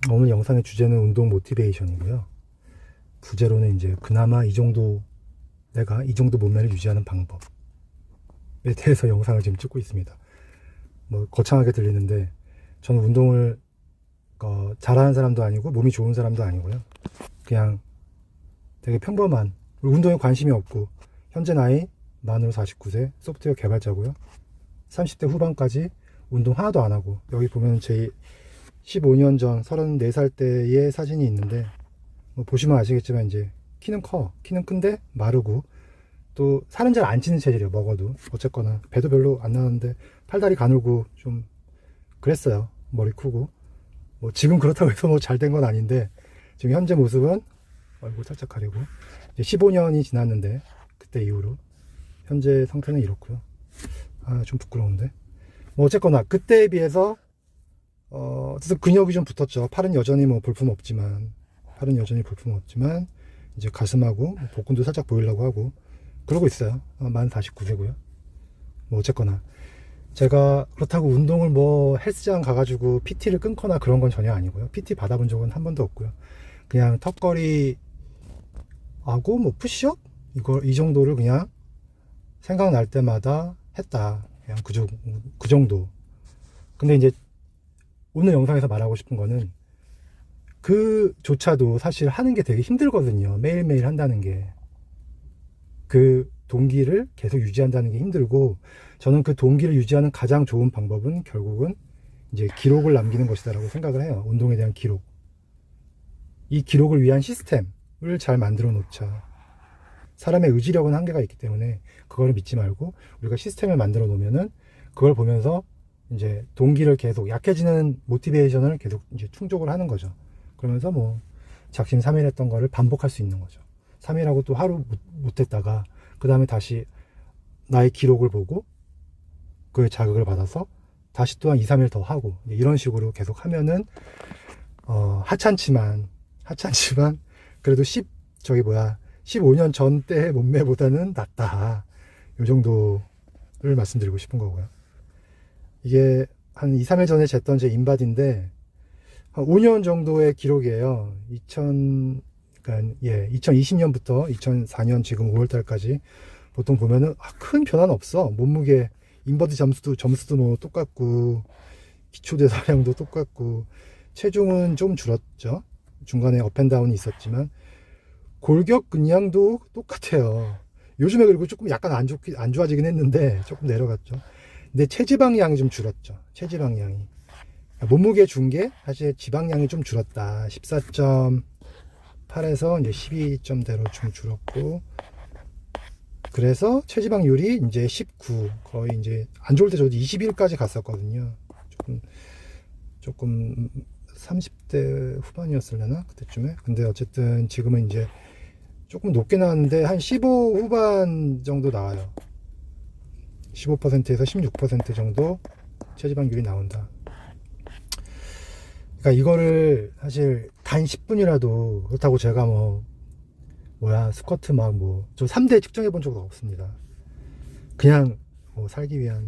오늘 영상의 주제는 운동 모티베이션이고요. 부제로는 이제 그나마 내가 이 정도 몸매를 유지하는 방법에 대해서 영상을 지금 찍고 있습니다. 뭐 거창하게 들리는데 저는 운동을 잘하는 사람도 아니고 몸이 좋은 사람도 아니고요. 그냥 되게 평범한, 운동에 관심이 없고 현재 나이 만으로 49세 소프트웨어 개발자고요. 30대 후반까지 운동 하나도 안 하고, 여기 보면 제 15년 전 34살 때의 사진이 있는데, 뭐 보시면 아시겠지만 이제 키는 큰데 마르고, 또 살은 잘 안 찌는 체질이에요. 먹어도. 어쨌거나 배도 별로 안 나왔는데 팔다리 가늘고 좀 그랬어요. 머리 크고. 뭐 지금 그렇다고 해서 뭐 잘 된 건 아닌데, 지금 현재 모습은 얼굴 살짝 가리고, 이제 15년이 지났는데 그때 이후로 현재 상태는 이렇고요. 아, 좀 부끄러운데. 뭐 어쨌거나 그때에 비해서 어쨌든 근육이 좀 붙었죠. 팔은 여전히 뭐 팔은 여전히 볼품 없지만 이제 가슴하고 복근도 살짝 보이려고 하고 그러고 있어요. 만 49세고요. 뭐 어쨌거나 제가 그렇다고 운동을 뭐 헬스장 가가지고 PT를 끊거나 그런 건 전혀 아니고요. PT 받아본 적은 한 번도 없고요. 그냥 턱걸이 하고 뭐 푸시업 이 정도를 그냥 생각날 때마다 했다. 그냥 그 정도. 근데 이제 오늘 영상에서 말하고 싶은 거는 그조차도 사실 하는 게 되게 힘들거든요. 매일매일 한다는 게. 그 동기를 계속 유지한다는 게 힘들고, 저는 그 동기를 유지하는 가장 좋은 방법은 결국은 이제 기록을 남기는 것이다라고 생각을 해요. 운동에 대한 기록. 이 기록을 위한 시스템을 잘 만들어 놓자. 사람의 의지력은 한계가 있기 때문에 그거를 믿지 말고 우리가 시스템을 만들어 놓으면은 그걸 보면서 이제 동기를 계속, 약해지는 모티베이션을 계속 이제 충족을 하는 거죠. 그러면서 뭐 작심삼일 했던 거를 반복할 수 있는 거죠. 3일하고 또 하루 못했다가 그 다음에 다시 나의 기록을 보고 그 자극을 받아서 다시 또한 2, 3일 더 하고, 이런 식으로 계속 하면은 하찮지만 그래도 15년 전 때의 몸매보다는 낫다. 이 정도를 말씀드리고 싶은 거고요. 이게 한 2, 3일 전에 쟀던 제 인바디인데 한 5년 정도의 기록이에요. 2020년부터 2004년 지금 5월달까지 보통 보면은 큰 변화는 없어. 몸무게, 인바디 점수도 뭐 똑같고, 기초대사량도 똑같고, 체중은 좀 줄었죠. 중간에 업앤다운이 있었지만 골격 근량도 똑같아요. 요즘에 그리고 조금 약간 안 좋아지긴 했는데 조금 내려갔죠. 근데 체지방량이 좀 줄었죠. 체지방량이. 몸무게 준 게 사실 지방량이 좀 줄었다. 14.8에서 이제 12점대로 좀 줄었고, 그래서 체지방률이 이제 19, 거의 이제 안 좋을 때 저도 21까지 갔었거든요. 조금 30대 후반이었을려나 그때쯤에. 근데 어쨌든 지금은 이제 조금 높게 나왔는데 한 15 후반 정도 나와요. 15%에서 16% 정도 체지방률이 나온다. 그러니까 이거를 사실 단 10분이라도, 그렇다고 제가 스쿼트 저 3대 측정해 본 적도 없습니다. 그냥 살기 위한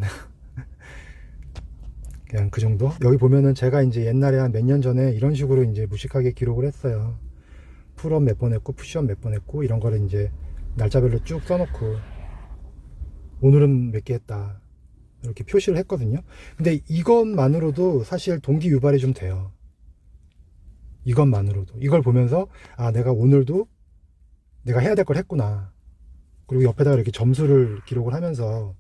그냥 그 정도. 여기 보면은 제가 이제 옛날에 한 몇 년 전에 이런 식으로 이제 무식하게 기록을 했어요. 풀업 몇 번 했고 푸시업 몇 번 했고, 이런 거를 이제 날짜별로 쭉 써놓고 오늘은 몇 개 했다 이렇게 표시를 했거든요. 근데 이것만으로도 사실 동기 유발이 좀 돼요. 이것만으로도. 이걸 보면서 내가 오늘도 내가 해야 될 걸 했구나. 그리고 옆에다가 이렇게 점수를 기록을 하면서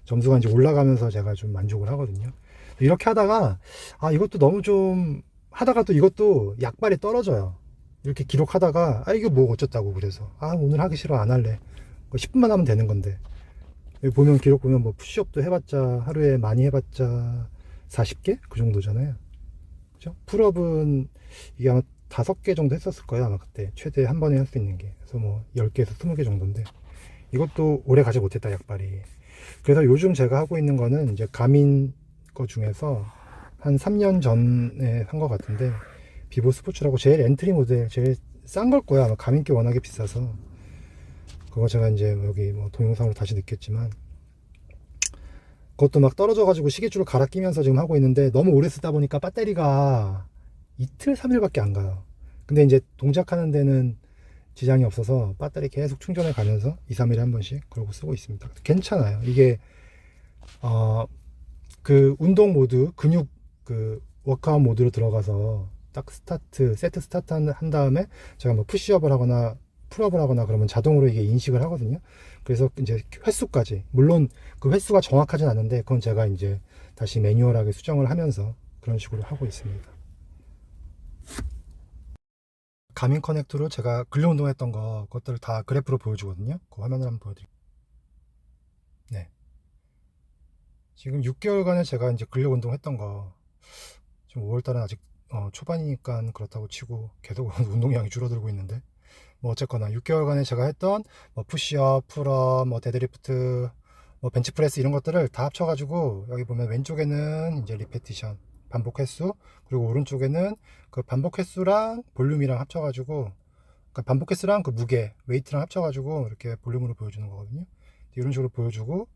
점수가 이제 올라가면서 제가 좀 만족을 하거든요. 이렇게 하다가 이것도 너무 좀 하다가 또 이것도 약발이 떨어져요. 이렇게 기록하다가 이거 뭐 어쩌다고, 그래서 오늘 하기 싫어, 안 할래. 10분만 하면 되는 건데. 여기 보면 기록 보면 뭐 푸시업도 해봤자 하루에 많이 해봤자 40개 그 정도잖아요. 그죠? 풀업은 이게 아마 5개 정도 했었을 거예요. 아마 그때 최대 한 번에 할 수 있는 게. 그래서 뭐 10개에서 20개 정도인데 이것도 오래 가지 못했다, 약발이. 그래서 요즘 제가 하고 있는 거는 이제 가민 거 중에서 한 3년 전에 산 거 같은데, 비보 스포츠라고 제일 엔트리 모델, 제일 싼 걸 거야. 아마 가민 게 워낙에 비싸서. 그거 제가 이제 여기 동영상으로 다시 넣겠지만, 그것도 막 떨어져 가지고 시계줄을 갈아 끼면서 지금 하고 있는데, 너무 오래 쓰다 보니까 배터리가 이틀 3일밖에 안 가요. 근데 이제 동작하는 데는 지장이 없어서 배터리 계속 충전해 가면서 2, 3일에 한 번씩 그러고 쓰고 있습니다. 괜찮아요. 이게 그 운동 모드, 근육 그 워크아웃 모드로 들어가서 딱 세트 스타트 한 다음에 제가 뭐 푸시업을 하거나 풀업을 하거나 그러면 자동으로 이게 인식을 하거든요. 그래서 이제 횟수까지, 물론 그 횟수가 정확하진 않은데 그건 제가 이제 다시 매뉴얼하게 수정을 하면서 그런 식으로 하고 있습니다. 가민 커넥터로 제가 근력 운동했던 그것들을 다 그래프로 보여주거든요. 그 화면을 한번 보여드릴게요. 네. 지금 6개월간에 제가 이제 근력 운동했던 거, 지금 5월달은 아직 초반이니까 그렇다고 치고 계속 운동량이 줄어들고 있는데, 뭐 어쨌거나 6개월간에 제가 했던 뭐 푸시업, 풀업, 뭐 데드리프트, 뭐 벤치프레스 이런 것들을 다 합쳐가지고 여기 보면 왼쪽에는 이제 리페티션 반복 횟수, 그리고 오른쪽에는 그 반복 횟수랑 볼륨이랑 합쳐가지고, 그러니까 반복 횟수랑 그 무게 웨이트랑 합쳐가지고 이렇게 볼륨으로 보여주는 거거든요. 이런 식으로 보여주고,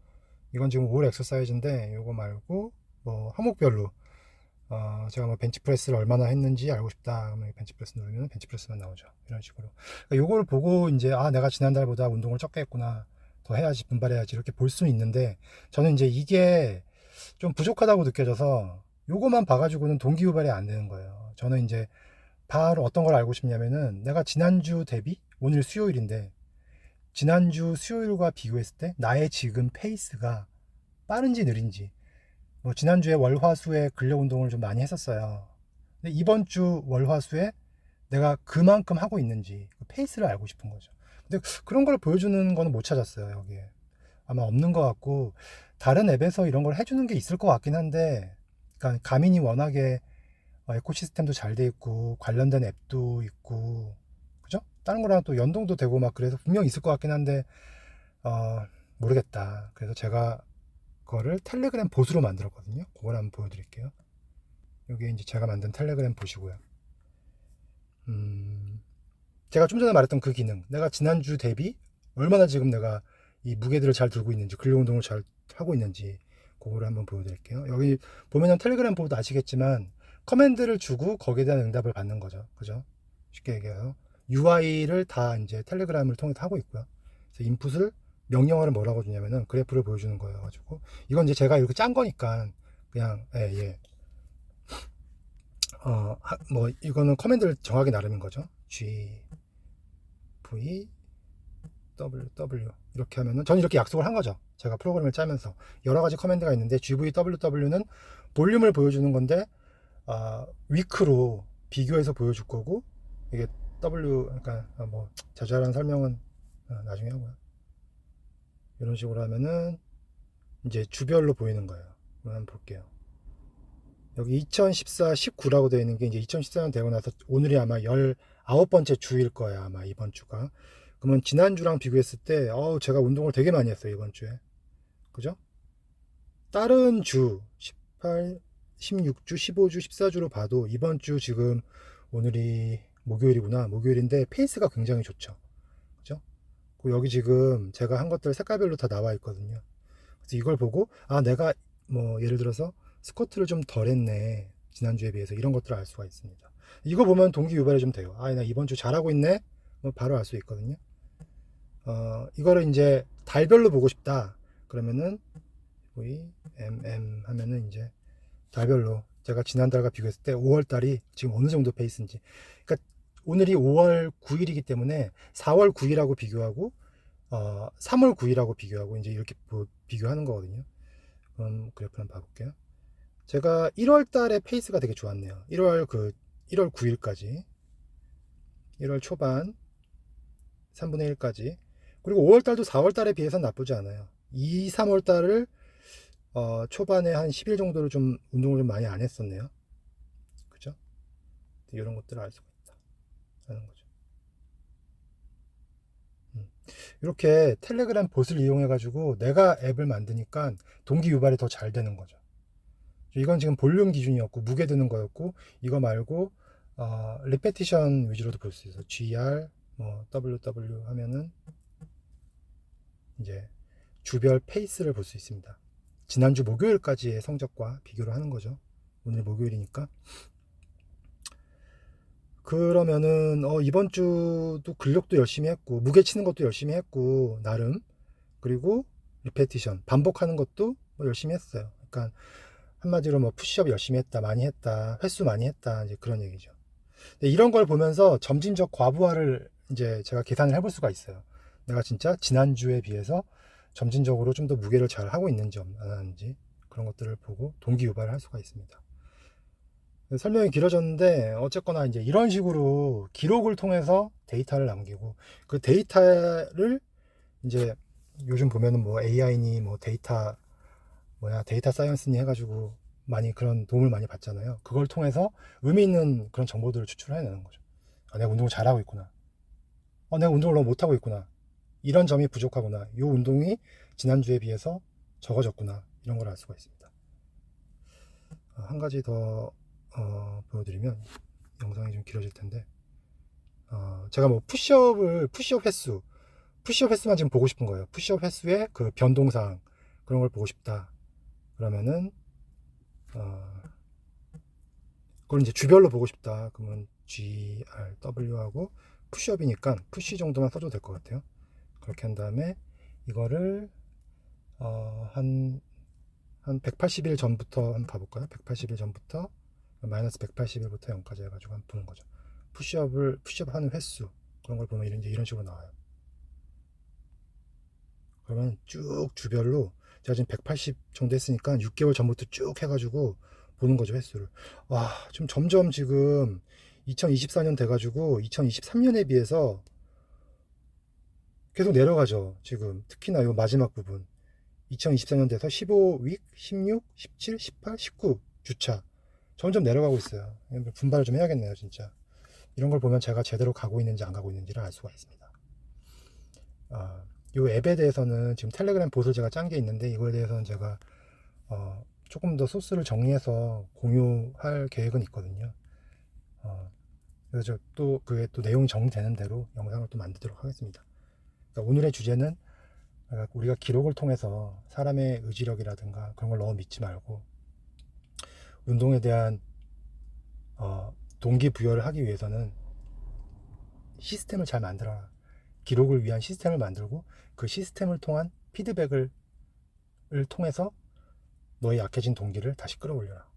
이건 지금 올 엑서사이즈인데 이거 말고 뭐 항목별로 제가 뭐 벤치프레스를 얼마나 했는지 알고 싶다 그러면 벤치프레스 누르면 벤치프레스만 나오죠. 이런 식으로. 그러니까 요거를 보고 이제 내가 지난달보다 운동을 적게 했구나, 더 해야지, 분발해야지, 이렇게 볼 수는 있는데, 저는 이제 이게 좀 부족하다고 느껴져서 요거만 봐가지고는 동기유발이 안 되는 거예요. 저는 이제 바로 어떤 걸 알고 싶냐면은, 내가 지난주 대비 오늘 수요일인데 지난주 수요일과 비교했을 때 나의 지금 페이스가 빠른지 느린지. 뭐 지난주에 월화수에 근력 운동을 좀 많이 했었어요. 근데 이번 주 월화수에 내가 그만큼 하고 있는지 그 페이스를 알고 싶은 거죠. 근데 그런 걸 보여주는 거는 못 찾았어요. 여기에 아마 없는 것 같고, 다른 앱에서 이런 걸 해주는 게 있을 것 같긴 한데, 그러니까 가민이 워낙에 에코시스템도 잘 돼 있고 관련된 앱도 있고, 그죠? 다른 거랑 또 연동도 되고 막 그래서 분명 있을 것 같긴 한데 모르겠다. 그래서 제가 그거를 텔레그램 봇으로 만들었거든요. 그걸 한번 보여드릴게요. 여기 이제 제가 만든 텔레그램 보시고요. 제가 좀 전에 말했던 그 기능, 내가 지난주 대비 얼마나 지금 내가 이 무게들을 잘 들고 있는지, 근력 운동을 잘 하고 있는지, 그거를 한번 보여드릴게요. 여기 보면은 텔레그램 보도 아시겠지만 커맨드를 주고 거기에 대한 응답을 받는 거죠. 그죠? 쉽게 얘기해서 UI를 다 이제 텔레그램을 통해서 하고 있고요. 그래서 인풋을 명령어를 뭐라고 주냐면은 그래프를 보여주는 거여 가지고, 이건 이제 제가 이렇게 짠 거니까 그냥 예. 뭐 이거는 커맨드를 정하기 나름인 거죠. G V W 이렇게 하면은, 저는 이렇게 약속을 한 거죠. 제가 프로그램을 짜면서 여러 가지 커맨드가 있는데 GVWW는 볼륨을 보여주는 건데 위크로 비교해서 보여줄 거고, 이게 W, 그러니까 뭐 자세한 설명은 나중에 하고요. 이런 식으로 하면은 이제 주별로 보이는 거예요. 한번 볼게요. 여기 2014, 19라고 되어 있는 게 이제 2014년 되고 나서 오늘이 아마 19번째 주일 거예요. 아마 이번 주가. 그러면 지난주랑 비교했을 때 제가 운동을 되게 많이 했어요. 이번 주에. 그죠? 다른 주 18, 16주, 15주, 14주로 봐도 이번 주 지금 오늘이 목요일이구나. 목요일인데 페이스가 굉장히 좋죠. 그죠? 여기 지금 제가 한 것들 색깔별로 다 나와 있거든요. 그래서 이걸 보고 내가 뭐 예를 들어서 스쿼트를 좀 덜 했네, 지난주에 비해서, 이런 것들을 알 수가 있습니다. 이거 보면 동기 유발이 좀 돼요. 나 이번 주 잘하고 있네, 뭐 바로 알 수 있거든요. 이거를 이제 달별로 보고 싶다 그러면은 하면은 이제 달별로 제가 지난달과 비교했을 때 5월달이 지금 어느 정도 페이스인지, 그러니까 오늘이 5월 9일이기 때문에 4월 9일하고 비교하고 3월 9일하고 비교하고 이제 이렇게 비교하는 거거든요. 그럼 그래프 한번 봐볼게요. 제가 1월 달에 페이스가 되게 좋았네요. 1월 9일까지, 1월 초반 3분의 1까지, 그리고 5월 달도 4월 달에 비해서는 나쁘지 않아요. 2, 3월 달을 초반에 한 10일 정도를 좀 운동을 좀 많이 안 했었네요. 그죠? 이런 것들을 알 수가 있다 하는 거죠. 이렇게 텔레그램 봇을 이용해 가지고 내가 앱을 만드니까 동기 유발이 더 잘 되는 거죠. 이건 지금 볼륨 기준이었고 무게 드는 거였고, 이거 말고 리페티션 위주로도 볼 수 있어요. GR 뭐 WW 하면은 이제 주별 페이스를 볼 수 있습니다. 지난주 목요일까지의 성적과 비교를 하는 거죠. 오늘 목요일이니까. 그러면은 이번 주도 근력도 열심히 했고 무게 치는 것도 열심히 했고 나름, 그리고 리페티션 반복하는 것도 뭐 열심히 했어요. 그러니까 한마디로 뭐 푸시업 열심히 했다, 많이 했다, 횟수 많이 했다, 이제 그런 얘기죠. 근데 이런 걸 보면서 점진적 과부하를 이제 제가 계산을 해볼 수가 있어요. 내가 진짜 지난주에 비해서 점진적으로 좀 더 무게를 잘 하고 있는지 안 하는지, 그런 것들을 보고 동기유발을 할 수가 있습니다. 설명이 길어졌는데 어쨌거나 이제 이런 식으로 기록을 통해서 데이터를 남기고, 그 데이터를 이제 요즘 보면은 뭐 AI니 뭐 데이터 사이언스니 해가지고 많이 그런 도움을 많이 받잖아요. 그걸 통해서 의미 있는 그런 정보들을 추출해내는 거죠. 아, 내가 운동을 잘하고 있구나. 내가 운동을 너무 못하고 있구나. 이런 점이 부족하구나. 이 운동이 지난주에 비해서 적어졌구나. 이런 걸 알 수가 있습니다. 한 가지 더 보여드리면 영상이 좀 길어질 텐데, 제가 뭐 푸시업 횟수만 지금 보고 싶은 거예요. 푸시업 횟수의 그 변동사항, 그런 걸 보고 싶다. 그러면은 그걸 이제 주별로 보고 싶다. 그러면 GRW하고 푸시업이니까 푸시 정도만 써도 될 것 같아요. 그렇게 한 다음에 이거를 한 180일 전부터 한번 가볼까요? 180일 전부터 마이너스 180일부터 0까지 해가지고 한번 보는 거죠. 푸시업 하는 횟수, 그런 걸 보면 이런 식으로 나와요. 그러면 쭉 주별로 제가 지금 180 정도 했으니까 6개월 전부터 쭉 해가지고 보는 거죠, 횟수를. 와, 좀 점점 지금 2024년 돼가지고 2023년에 비해서 계속 내려가죠. 지금 특히나 이 마지막 부분 2024년 돼서 15윅, 16, 17, 18, 19 주차 점점 내려가고 있어요. 분발을 좀 해야겠네요, 진짜. 이런 걸 보면 제가 제대로 가고 있는지 안 가고 있는지를 알 수가 있습니다. 이 앱에 대해서는 지금 텔레그램 봇을 제가 짠 게 있는데, 이거에 대해서는 제가 조금 더 소스를 정리해서 공유할 계획은 있거든요. 그래서 또 그게 또 내용이 정리되는 대로 영상을 또 만들도록 하겠습니다. 그러니까 오늘의 주제는 우리가 기록을 통해서 사람의 의지력이라든가 그런 걸 너무 믿지 말고, 운동에 대한 동기부여를 하기 위해서는 시스템을 잘 만들어라. 기록을 위한 시스템을 만들고 그 시스템을 통한 피드백을 통해서 너의 약해진 동기를 다시 끌어올려라.